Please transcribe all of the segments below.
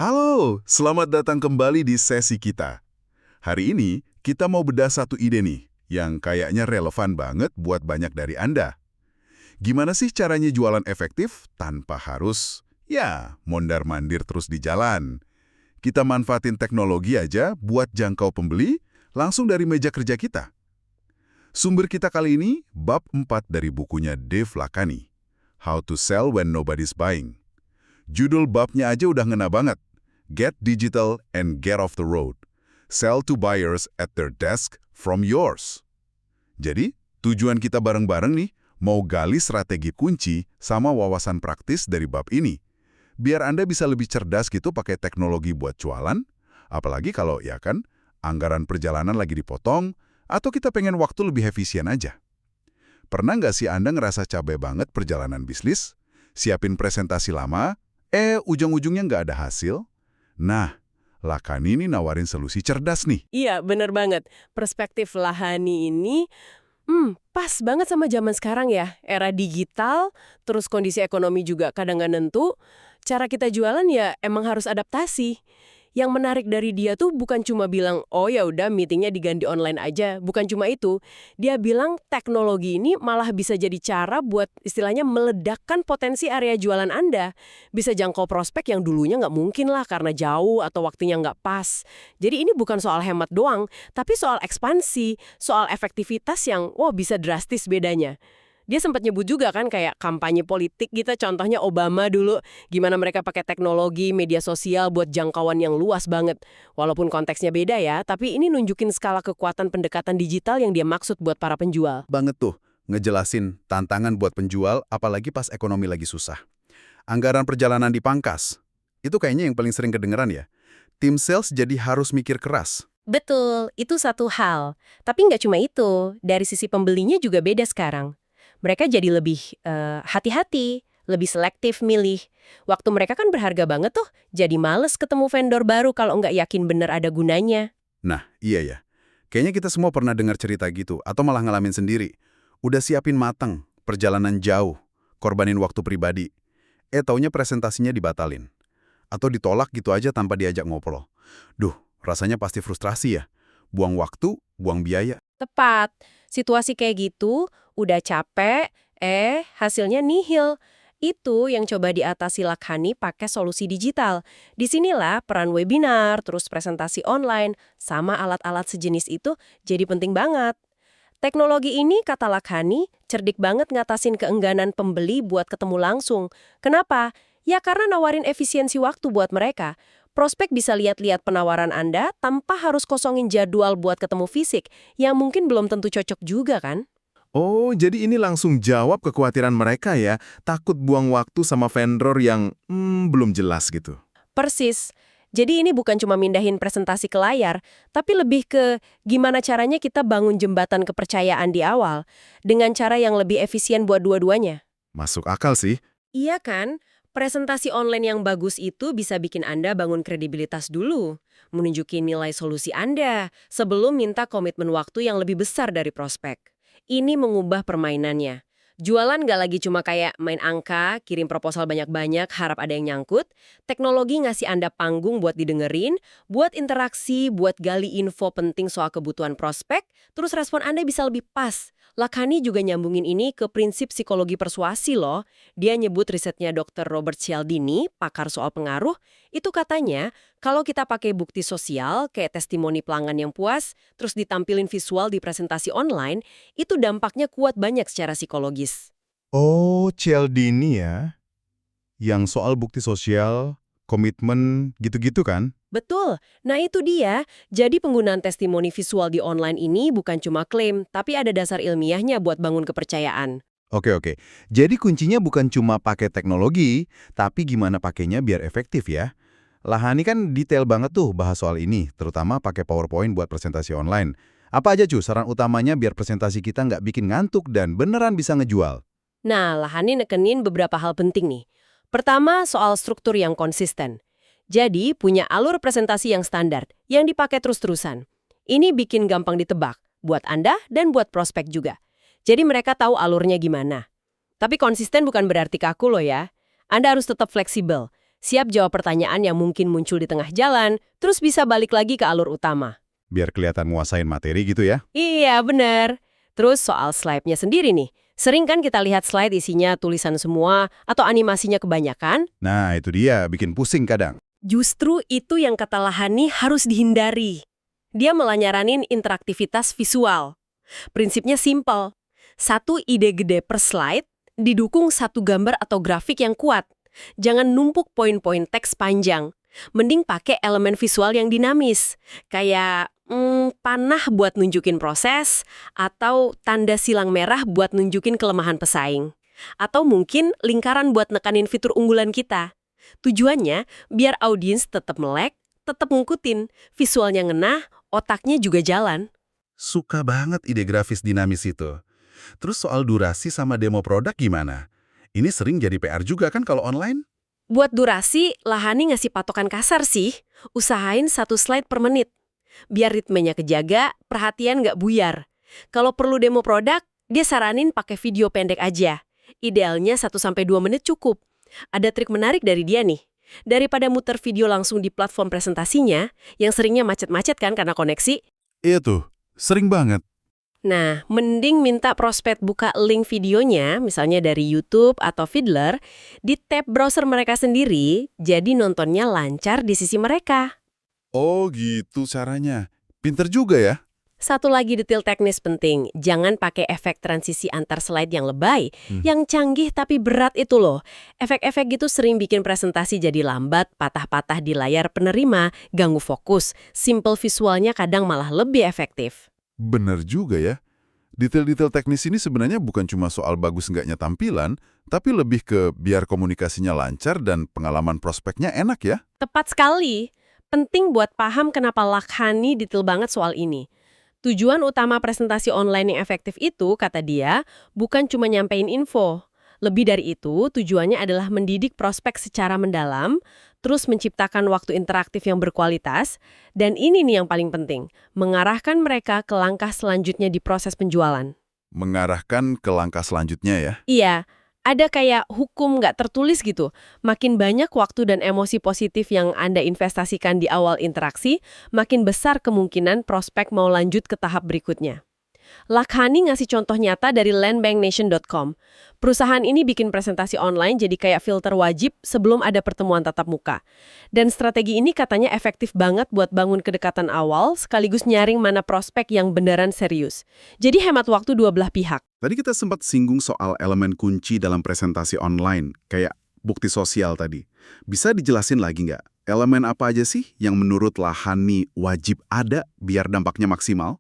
Halo, selamat datang kembali di sesi kita. Hari ini kita mau bedah satu ide nih, yang kayaknya relevan banget buat banyak dari Anda. Gimana sih caranya jualan efektif tanpa harus, mondar-mandir terus di jalan? Kita manfaatin teknologi aja buat jangkau pembeli langsung dari meja kerja kita. Sumber kita kali ini, bab 4 dari bukunya Dave Lakhani, How to Sell When Nobody's Buying. Judul babnya aja udah ngena banget. Get digital and get off the road. Sell to buyers at their desk from yours. Jadi, tujuan kita bareng-bareng nih, mau gali strategi kunci sama wawasan praktis dari bab ini. Biar Anda bisa lebih cerdas gitu pakai teknologi buat jualan, apalagi kalau, anggaran perjalanan lagi dipotong, atau kita pengen waktu lebih efisien aja. Pernah nggak sih Anda ngerasa capek banget perjalanan bisnis? Siapin presentasi lama, ujung-ujungnya nggak ada hasil? Nah, Lakhani ini nawarin solusi cerdas nih. Iya, bener banget. Perspektif Lahani ini pas banget sama zaman sekarang ya. Era digital, terus kondisi ekonomi juga kadang nggak nentu. Cara kita jualan ya emang harus adaptasi. Yang menarik dari dia tuh bukan cuma bilang, oh ya udah meetingnya diganti online aja. Bukan cuma itu. Dia bilang teknologi ini malah bisa jadi cara buat istilahnya meledakkan potensi area jualan Anda. Bisa jangkau prospek yang dulunya nggak mungkin lah karena jauh atau waktunya nggak pas. Jadi ini bukan soal hemat doang, tapi soal ekspansi, soal efektivitas yang bisa drastis bedanya. Dia sempat nyebut juga kan kayak kampanye politik gitu, contohnya Obama dulu, gimana mereka pakai teknologi, media sosial buat jangkauan yang luas banget. Walaupun konteksnya beda ya, tapi ini nunjukin skala kekuatan pendekatan digital yang dia maksud buat para penjual. Banget tuh, ngejelasin tantangan buat penjual apalagi pas ekonomi lagi susah. Anggaran perjalanan dipangkas. Itu kayaknya yang paling sering kedengeran ya. Tim sales jadi harus mikir keras. Betul, itu satu hal. Tapi nggak cuma itu, dari sisi pembelinya juga beda sekarang. Mereka jadi lebih hati-hati, lebih selektif milih. Waktu mereka kan berharga banget tuh, jadi males ketemu vendor baru kalau nggak yakin bener ada gunanya. Nah, iya ya. Kayaknya kita semua pernah dengar cerita gitu, atau malah ngalamin sendiri. Udah siapin matang, perjalanan jauh, korbanin waktu pribadi. Taunya presentasinya dibatalin. Atau ditolak gitu aja tanpa diajak ngobrol. Duh, rasanya pasti frustrasi ya. Buang waktu, buang biaya. Tepat. Situasi kayak gitu, udah capek, hasilnya nihil. Itu yang coba diatasi Lakhani pakai solusi digital. Disinilah peran webinar, terus presentasi online, sama alat-alat sejenis itu jadi penting banget. Teknologi ini, kata Lakhani, cerdik banget ngatasin keengganan pembeli buat ketemu langsung. Kenapa? Ya karena nawarin efisiensi waktu buat mereka. Prospek bisa lihat-lihat penawaran Anda tanpa harus kosongin jadwal buat ketemu fisik, yang mungkin belum tentu cocok juga kan? Oh, jadi ini langsung jawab kekhawatiran mereka ya, takut buang waktu sama vendor yang belum jelas gitu. Persis. Jadi ini bukan cuma mindahin presentasi ke layar, tapi lebih ke gimana caranya kita bangun jembatan kepercayaan di awal, dengan cara yang lebih efisien buat dua-duanya. Masuk akal sih. Iya kan? Presentasi online yang bagus itu bisa bikin Anda bangun kredibilitas dulu, menunjukin nilai solusi Anda, sebelum minta komitmen waktu yang lebih besar dari prospek. Ini mengubah permainannya. Jualan nggak lagi cuma kayak main angka, kirim proposal banyak-banyak, harap ada yang nyangkut. Teknologi ngasih Anda panggung buat didengerin, buat interaksi, buat gali info penting soal kebutuhan prospek, terus respon Anda bisa lebih pas. Lakhani juga nyambungin ini ke prinsip psikologi persuasi loh. Dia nyebut risetnya Dr. Robert Cialdini, pakar soal pengaruh, itu katanya kalau kita pakai bukti sosial kayak testimoni pelanggan yang puas, terus ditampilin visual di presentasi online, itu dampaknya kuat banyak secara psikologis. Oh, Cialdini ya, yang soal bukti sosial, komitmen, gitu-gitu kan? Betul. Nah itu dia. Jadi penggunaan testimoni visual di online ini bukan cuma klaim, tapi ada dasar ilmiahnya buat bangun kepercayaan. Oke. Jadi kuncinya bukan cuma pakai teknologi, tapi gimana pakainya biar efektif ya. Lakhani kan detail banget tuh bahas soal ini, terutama pakai PowerPoint buat presentasi online. Apa aja saran utamanya biar presentasi kita nggak bikin ngantuk dan beneran bisa ngejual? Nah, Lakhani nekenin beberapa hal penting nih. Pertama, soal struktur yang konsisten. Jadi, punya alur presentasi yang standar, yang dipakai terus-terusan. Ini bikin gampang ditebak, buat Anda dan buat prospek juga. Jadi mereka tahu alurnya gimana. Tapi konsisten bukan berarti kaku loh ya. Anda harus tetap fleksibel. Siap jawab pertanyaan yang mungkin muncul di tengah jalan, terus bisa balik lagi ke alur utama. Biar kelihatan nguasain materi gitu ya. Iya, benar. Terus soal slide-nya sendiri nih. Sering kan kita lihat slide isinya tulisan semua atau animasinya kebanyakan? Nah, itu dia, bikin pusing kadang. Justru itu yang kata Lahani harus dihindari. Dia malah nyaranin interaktivitas visual. Prinsipnya simpel. Satu ide gede per slide didukung satu gambar atau grafik yang kuat. Jangan numpuk poin-poin teks panjang. Mending pakai elemen visual yang dinamis. Kayak panah buat nunjukin proses, atau tanda silang merah buat nunjukin kelemahan pesaing. Atau mungkin lingkaran buat nekanin fitur unggulan kita. Tujuannya, biar audiens tetap melek, tetap ngikutin, visualnya ngenah, otaknya juga jalan. Suka banget ide grafis dinamis itu. Terus soal durasi sama demo produk gimana? Ini sering jadi PR juga kan kalau online? Buat durasi, Lahani ngasih patokan kasar sih. Usahain 1 slide per menit. Biar ritmenya kejaga, perhatian nggak buyar. Kalau perlu demo produk, dia saranin pakai video pendek aja. Idealnya 1-2 menit cukup. Ada trik menarik dari dia nih. Daripada muter video langsung di platform presentasinya, yang seringnya macet-macet kan karena koneksi, Iya tuh, sering banget. nah, mending minta prospek buka link videonya, misalnya dari YouTube atau Fiddler, di tab browser mereka sendiri, jadi nontonnya lancar di sisi mereka. Oh gitu caranya. Pinter juga ya. Satu lagi detail teknis penting, jangan pakai efek transisi antar slide yang lebay. Yang canggih tapi berat itu loh. Efek-efek gitu sering bikin presentasi jadi lambat, patah-patah di layar penerima, ganggu fokus. Simple visualnya kadang malah lebih efektif. Bener juga ya. Detail-detail teknis ini sebenarnya bukan cuma soal bagus nggaknya tampilan, tapi lebih ke biar komunikasinya lancar dan pengalaman prospeknya enak ya. Tepat sekali. Penting buat paham kenapa Lakhani detail banget soal ini. Tujuan utama presentasi online yang efektif itu, kata dia, bukan cuma nyampein info. Lebih dari itu, tujuannya adalah mendidik prospek secara mendalam, terus menciptakan waktu interaktif yang berkualitas, dan ini nih yang paling penting, mengarahkan mereka ke langkah selanjutnya di proses penjualan. Mengarahkan ke langkah selanjutnya ya. Iya, ada kayak hukum nggak tertulis gitu. Makin banyak waktu dan emosi positif yang Anda investasikan di awal interaksi, makin besar kemungkinan prospek mau lanjut ke tahap berikutnya. Lakhani ngasih contoh nyata dari landbanknation.com. Perusahaan ini bikin presentasi online jadi kayak filter wajib sebelum ada pertemuan tatap muka. Dan strategi ini katanya efektif banget buat bangun kedekatan awal sekaligus nyaring mana prospek yang beneran serius. Jadi hemat waktu dua belah pihak. Tadi kita sempat singgung soal elemen kunci dalam presentasi online, kayak bukti sosial tadi. Bisa dijelasin lagi nggak? Elemen apa aja sih yang menurut Lahani wajib ada biar dampaknya maksimal?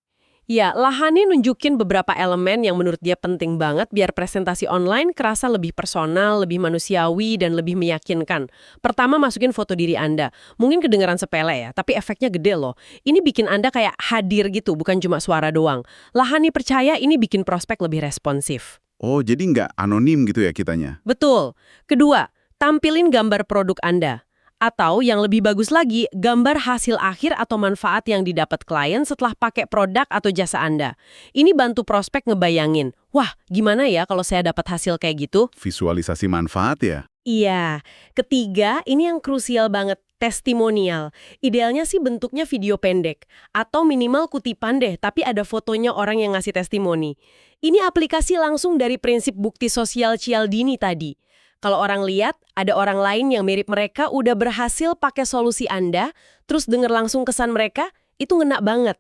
Ya, Lahani nunjukin beberapa elemen yang menurut dia penting banget biar presentasi online kerasa lebih personal, lebih manusiawi, dan lebih meyakinkan. Pertama, masukin foto diri Anda. Mungkin kedengaran sepele ya, tapi efeknya gede loh. Ini bikin Anda kayak hadir gitu, bukan cuma suara doang. Lahani percaya ini bikin prospek lebih responsif. Oh, jadi nggak anonim gitu ya kitanya? Betul. Kedua, tampilin gambar produk Anda. Atau yang lebih bagus lagi, gambar hasil akhir atau manfaat yang didapat klien setelah pakai produk atau jasa Anda. Ini bantu prospek ngebayangin, wah gimana ya kalau saya dapat hasil kayak gitu? Visualisasi manfaat ya? Iya. Ketiga, ini yang krusial banget, testimonial. Idealnya sih bentuknya video pendek. Atau minimal kutipan deh, tapi ada fotonya orang yang ngasih testimoni. Ini aplikasi langsung dari prinsip bukti sosial Cialdini tadi. Kalau orang lihat, ada orang lain yang mirip mereka udah berhasil pakai solusi Anda, terus denger langsung kesan mereka, itu ngena banget.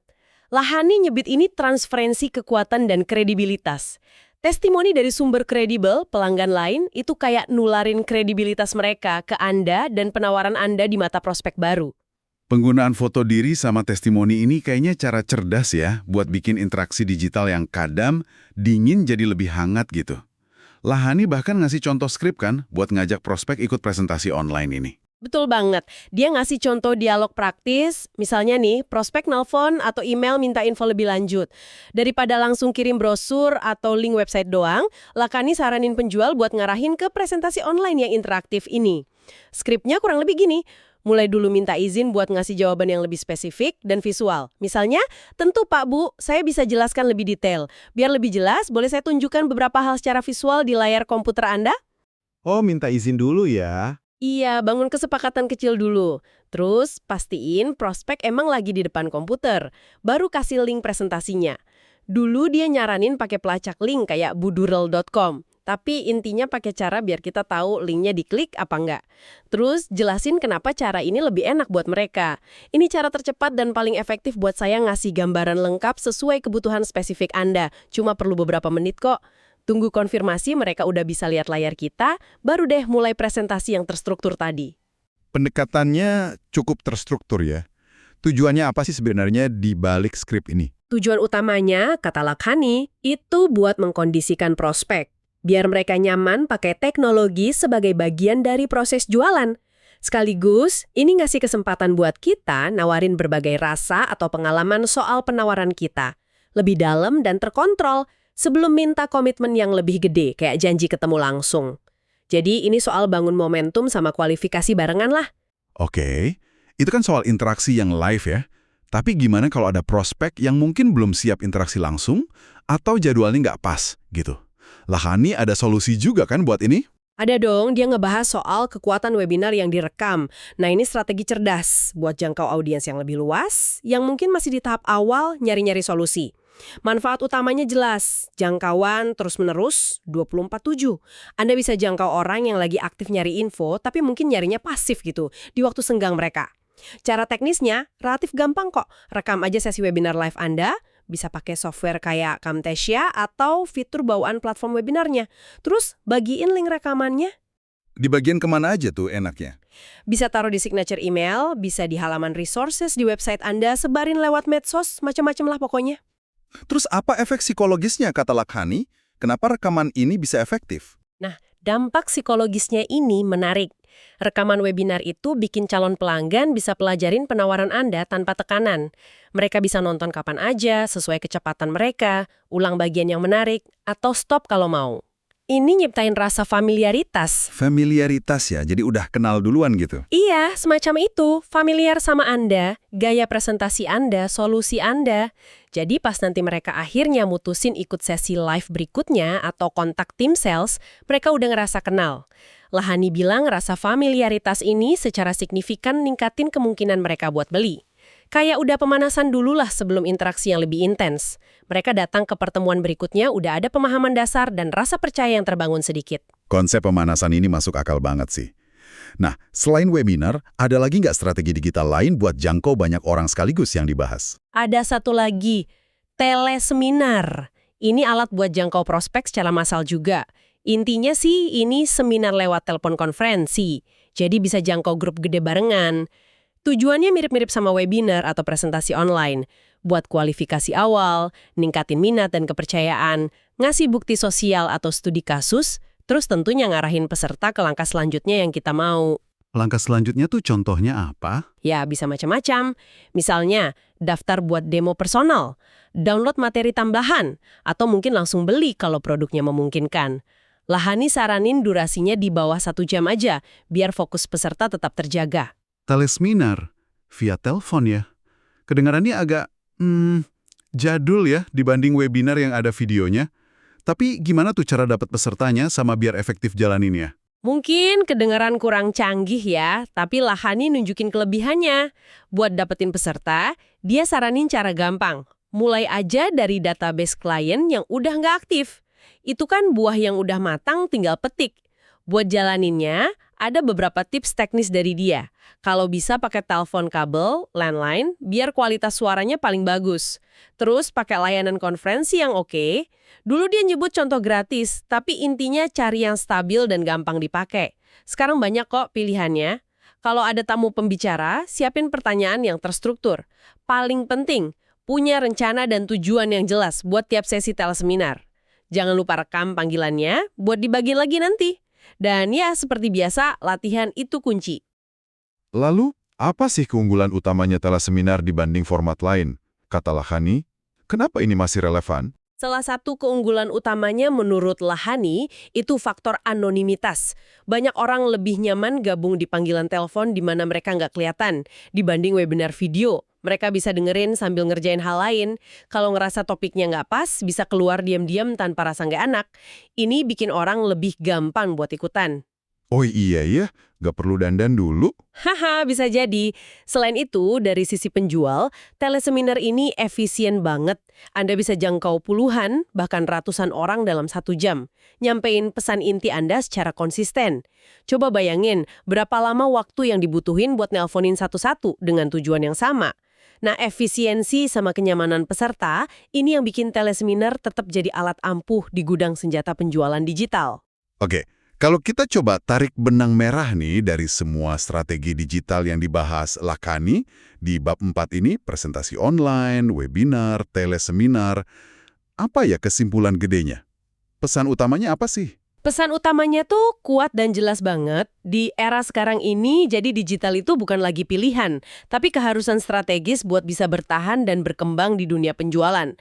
Lahani nyebut ini transferensi kekuatan dan kredibilitas. Testimoni dari sumber kredibel, pelanggan lain, itu kayak nularin kredibilitas mereka ke Anda dan penawaran Anda di mata prospek baru. Penggunaan foto diri sama testimoni ini kayaknya cara cerdas ya buat bikin interaksi digital yang kadam, dingin jadi lebih hangat gitu. Lahani bahkan ngasih contoh skrip kan buat ngajak prospek ikut presentasi online ini. Betul banget. Dia ngasih contoh dialog praktis, misalnya nih, prospek nelpon atau email minta info lebih lanjut. Daripada langsung kirim brosur atau link website doang, Lakhani saranin penjual buat ngarahin ke presentasi online yang interaktif ini. Skripnya kurang lebih gini, mulai dulu minta izin buat ngasih jawaban yang lebih spesifik dan visual. Misalnya, tentu Pak Bu, saya bisa jelaskan lebih detail. Biar lebih jelas, boleh saya tunjukkan beberapa hal secara visual di layar komputer Anda? Oh, minta izin dulu ya. Iya, bangun kesepakatan kecil dulu. Terus pastiin prospek emang lagi di depan komputer. Baru kasih link presentasinya. Dulu dia nyaranin pakai pelacak link kayak budurel.com. Tapi intinya pakai cara biar kita tahu linknya diklik apa enggak. Terus jelasin kenapa cara ini lebih enak buat mereka. Ini cara tercepat dan paling efektif buat saya ngasih gambaran lengkap sesuai kebutuhan spesifik Anda. Cuma perlu beberapa menit kok. Tunggu konfirmasi mereka udah bisa lihat layar kita, baru deh mulai presentasi yang terstruktur tadi. Pendekatannya cukup terstruktur ya. Tujuannya apa sih sebenarnya di balik skrip ini? Tujuan utamanya, kata Lakhani, itu buat mengkondisikan prospek. Biar mereka nyaman pakai teknologi sebagai bagian dari proses jualan. Sekaligus, ini ngasih kesempatan buat kita nawarin berbagai rasa atau pengalaman soal penawaran kita. Lebih dalam dan terkontrol, sebelum minta komitmen yang lebih gede, kayak janji ketemu langsung. Jadi ini soal bangun momentum sama kualifikasi barengan lah. Oke, itu kan soal interaksi yang live ya. Tapi gimana kalau ada prospek yang mungkin belum siap interaksi langsung atau jadwalnya nggak pas gitu? Lakhani ada solusi juga kan buat ini? Ada dong, dia ngebahas soal kekuatan webinar yang direkam. Nah ini strategi cerdas buat jangkau audiens yang lebih luas, yang mungkin masih di tahap awal nyari-nyari solusi. Manfaat utamanya jelas, jangkauan terus-menerus 24/7. Anda bisa jangkau orang yang lagi aktif nyari info, tapi mungkin nyarinya pasif gitu, di waktu senggang mereka. Cara teknisnya relatif gampang kok. Rekam aja sesi webinar live Anda, bisa pakai software kayak Camtasia atau fitur bawaan platform webinarnya. Terus bagiin link rekamannya. Di bagian kemana aja tuh enaknya? Bisa taruh di signature email, bisa di halaman resources di website Anda, sebarin lewat medsos, macam-macam lah pokoknya. Terus apa efek psikologisnya kata Lakhani? Kenapa rekaman ini bisa efektif? Nah, dampak psikologisnya ini menarik. Rekaman webinar itu bikin calon pelanggan bisa pelajarin penawaran Anda tanpa tekanan. Mereka bisa nonton kapan aja, sesuai kecepatan mereka, ulang bagian yang menarik, atau stop kalau mau. Ini nyiptain rasa familiaritas. Familiaritas ya, jadi udah kenal duluan gitu. Iya, semacam itu. Familiar sama Anda, gaya presentasi Anda, solusi Anda. Jadi pas nanti mereka akhirnya mutusin ikut sesi live berikutnya atau kontak tim sales, mereka udah ngerasa kenal. Lakhani bilang rasa familiaritas ini secara signifikan ningkatin kemungkinan mereka buat beli. Kayak udah pemanasan dulu lah sebelum interaksi yang lebih intens. Mereka datang ke pertemuan berikutnya udah ada pemahaman dasar dan rasa percaya yang terbangun sedikit. Konsep pemanasan ini masuk akal banget sih. Nah, selain webinar, ada lagi nggak strategi digital lain buat jangkau banyak orang sekaligus yang dibahas? Ada satu lagi, teleseminar. Ini alat buat jangkau prospek secara massal juga. Intinya sih ini seminar lewat telepon konferensi. Jadi bisa jangkau grup gede barengan. Tujuannya mirip-mirip sama webinar atau presentasi online. Buat kualifikasi awal, ningkatin minat dan kepercayaan, ngasih bukti sosial atau studi kasus, terus tentunya ngarahin peserta ke langkah selanjutnya yang kita mau. Langkah selanjutnya tuh contohnya apa? Ya, bisa macam-macam. Misalnya, daftar buat demo personal, download materi tambahan, atau mungkin langsung beli kalau produknya memungkinkan. Lakhani saranin durasinya di bawah 1 jam aja, biar fokus peserta tetap terjaga. Teleseminar via telepon ya. Kedengarannya agak jadul ya dibanding webinar yang ada videonya. Tapi gimana tuh cara dapat pesertanya sama biar efektif jalaninnya? Mungkin kedengaran kurang canggih ya, tapi Lakhani nunjukin kelebihannya. Buat dapetin peserta, dia saranin cara gampang. Mulai aja dari database klien yang udah nggak aktif. Itu kan buah yang udah matang tinggal petik. Buat jalaninnya, ada beberapa tips teknis dari dia. Kalau bisa pakai telepon kabel, landline, biar kualitas suaranya paling bagus. Terus pakai layanan konferensi yang oke. Dulu dia nyebut contoh gratis, tapi intinya cari yang stabil dan gampang dipakai. Sekarang banyak kok pilihannya. Kalau ada tamu pembicara, siapin pertanyaan yang terstruktur. Paling penting, punya rencana dan tujuan yang jelas buat tiap sesi teleseminar. Jangan lupa rekam panggilannya buat dibagi lagi nanti. Dan ya, seperti biasa, latihan itu kunci. Lalu, apa sih keunggulan utamanya teleseminar dibanding format lain? Kata Lakhani, kenapa ini masih relevan? Salah satu keunggulan utamanya menurut Lakhani itu faktor anonimitas. Banyak orang lebih nyaman gabung di panggilan telepon di mana mereka nggak kelihatan dibanding webinar video. Mereka bisa dengerin sambil ngerjain hal lain. Kalau ngerasa topiknya nggak pas, bisa keluar diam-diam tanpa rasa nggak enak. Ini bikin orang lebih gampang buat ikutan. Oh iya ya, nggak perlu dandan dulu. Haha, bisa jadi. Selain itu, dari sisi penjual, teleseminar ini efisien banget. Anda bisa jangkau puluhan, bahkan ratusan orang dalam 1 jam. Nyampein pesan inti Anda secara konsisten. Coba bayangin, berapa lama waktu yang dibutuhin buat nelponin satu-satu dengan tujuan yang sama. Nah, efisiensi sama kenyamanan peserta, ini yang bikin teleseminar tetap jadi alat ampuh di gudang senjata penjualan digital. Oke, kalau kita coba tarik benang merah nih dari semua strategi digital yang dibahas Lakhani di bab 4 ini, presentasi online, webinar, teleseminar, apa ya kesimpulan gedenya? Pesan utamanya apa sih? Pesan utamanya tuh kuat dan jelas banget. Di era sekarang ini, jadi digital itu bukan lagi pilihan, tapi keharusan strategis buat bisa bertahan dan berkembang di dunia penjualan.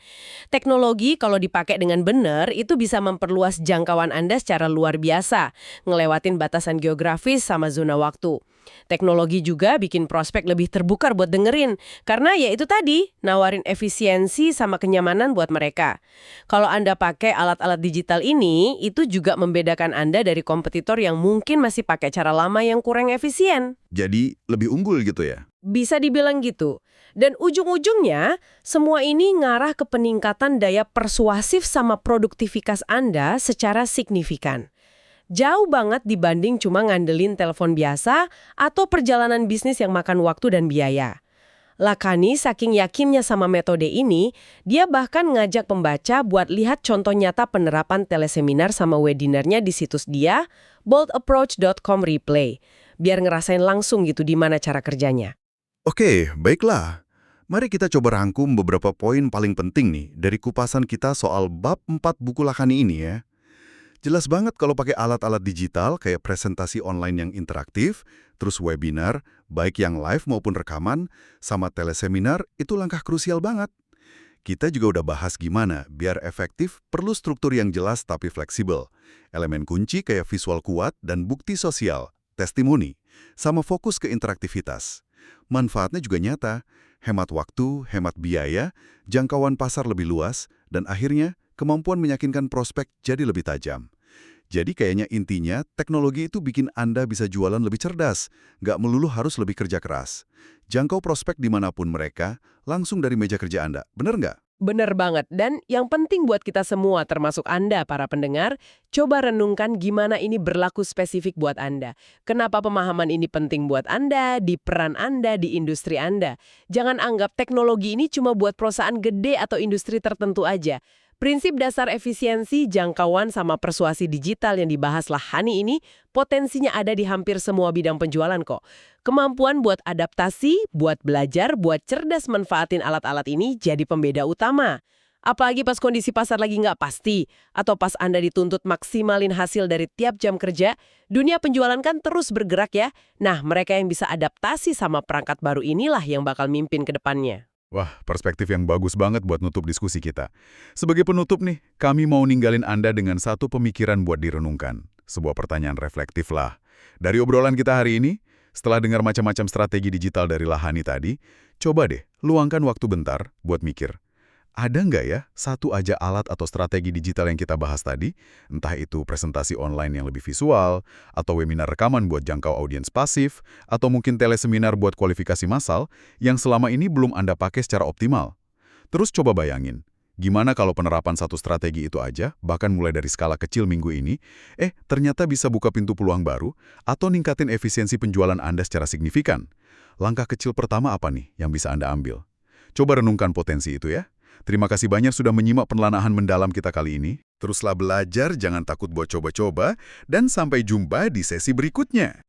Teknologi kalau dipakai dengan benar, itu bisa memperluas jangkauan Anda secara luar biasa, ngelewatin batasan geografis sama zona waktu. Teknologi juga bikin prospek lebih terbuka buat dengerin, karena ya itu tadi, nawarin efisiensi sama kenyamanan buat mereka. Kalau Anda pakai alat-alat digital ini, itu juga membedakan Anda dari kompetitor yang mungkin masih pakai cara lama yang kurang efisien. Jadi lebih unggul gitu ya? Bisa dibilang gitu. Dan ujung-ujungnya, semua ini ngarah ke peningkatan daya persuasif sama produktivitas Anda secara signifikan. Jauh banget dibanding cuma ngandelin telepon biasa atau perjalanan bisnis yang makan waktu dan biaya. Lakhani saking yakinnya sama metode ini, dia bahkan ngajak pembaca buat lihat contoh nyata penerapan teleseminar sama webinarnya di situs dia, boldapproach.com replay, biar ngerasain langsung gitu di mana cara kerjanya. Oke, baiklah. Mari kita coba rangkum beberapa poin paling penting nih dari kupasan kita soal bab 4 buku Lakhani ini ya. Jelas banget kalau pakai alat-alat digital kayak presentasi online yang interaktif, terus webinar, baik yang live maupun rekaman, sama teleseminar, itu langkah krusial banget. Kita juga udah bahas gimana biar efektif perlu struktur yang jelas tapi fleksibel. Elemen kunci kayak visual kuat dan bukti sosial, testimoni, sama fokus ke interaktivitas. Manfaatnya juga nyata, hemat waktu, hemat biaya, jangkauan pasar lebih luas, dan akhirnya kemampuan meyakinkan prospek jadi lebih tajam. Jadi kayaknya intinya, teknologi itu bikin Anda bisa jualan lebih cerdas, nggak melulu harus lebih kerja keras. Jangkau prospek dimanapun mereka, langsung dari meja kerja Anda. Bener nggak? Bener banget, dan yang penting buat kita semua, termasuk Anda, para pendengar, coba renungkan gimana ini berlaku spesifik buat Anda. Kenapa pemahaman ini penting buat Anda, di peran Anda, di industri Anda. Jangan anggap teknologi ini cuma buat perusahaan gede atau industri tertentu aja. Prinsip dasar efisiensi, jangkauan, sama persuasi digital yang dibahas Lakhani ini potensinya ada di hampir semua bidang penjualan kok. Kemampuan buat adaptasi, buat belajar, buat cerdas manfaatin alat-alat ini jadi pembeda utama. Apalagi pas kondisi pasar lagi nggak pasti, atau pas Anda dituntut maksimalin hasil dari tiap jam kerja, dunia penjualan kan terus bergerak ya. Nah, mereka yang bisa adaptasi sama perangkat baru inilah yang bakal mimpin ke depannya. Wah, perspektif yang bagus banget buat nutup diskusi kita. Sebagai penutup nih, kami mau ninggalin Anda dengan satu pemikiran buat direnungkan. Sebuah pertanyaan reflektif lah. Dari obrolan kita hari ini, setelah dengar macam-macam strategi digital dari Lakhani tadi, coba deh luangkan waktu bentar buat mikir. Ada nggak ya satu aja alat atau strategi digital yang kita bahas tadi, entah itu presentasi online yang lebih visual, atau webinar rekaman buat jangkau audiens pasif, atau mungkin teleseminar buat kualifikasi massal, yang selama ini belum Anda pakai secara optimal. Terus coba bayangin, gimana kalau penerapan satu strategi itu aja, bahkan mulai dari skala kecil minggu ini, ternyata bisa buka pintu peluang baru, atau ningkatin efisiensi penjualan Anda secara signifikan. Langkah kecil pertama apa nih yang bisa Anda ambil? Coba renungkan potensi itu ya. Terima kasih banyak sudah menyimak penelanahan mendalam kita kali ini. Teruslah belajar, jangan takut buat coba-coba, dan sampai jumpa di sesi berikutnya.